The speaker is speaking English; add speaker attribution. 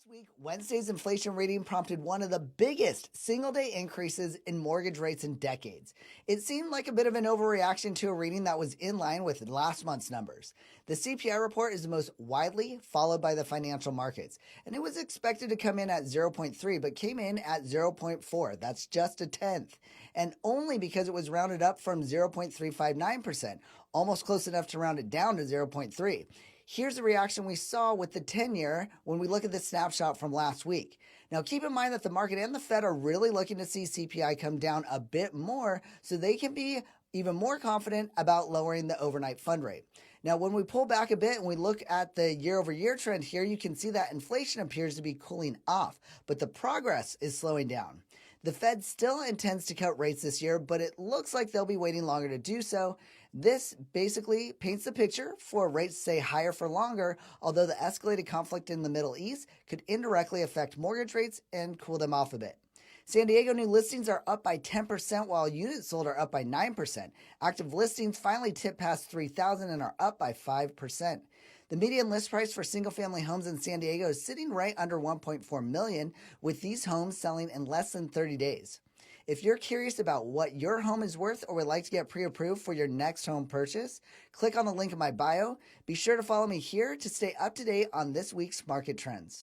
Speaker 1: Last week, Wednesday's inflation reading prompted one of the biggest single-day increases in mortgage rates in decades. It seemed like a bit of an overreaction to a reading that was in line with last month's numbers. The CPI report is the most widely followed by the financial markets, and it was expected to come in at 0.3, but came in at 0.4. That's just a tenth, and only because it was rounded up from 0.359%, almost close enough to round it down to 0.3. Here's the reaction we saw with the 10-year when we look at the snapshot from last week. Now, keep in mind that the market and the Fed are really looking to see CPI come down a bit more so they can be even more confident about lowering the overnight fund rate. Now, when we pull back a bit and we look at the year-over-year trend here, you can see that inflation appears to be cooling off, but the progress is slowing down. The Fed still intends to cut rates this year, but it looks like they'll be waiting longer to do so. This basically paints the picture for rates to stay higher for longer, although the escalated conflict in the Middle East could indirectly affect mortgage rates and cool them off a bit. San Diego new listings are up by 10%, while units sold are up by 9%. Active listings finally tipped past 3,000 and are up by 5%. The median list price for single-family homes in San Diego is sitting right under $1.4 million, with these homes selling in less than 30 days. If you're curious about what your home is worth or would like to get pre-approved for your next home purchase, click on the link in my bio. Be sure to follow me here to stay up to date on this week's market trends.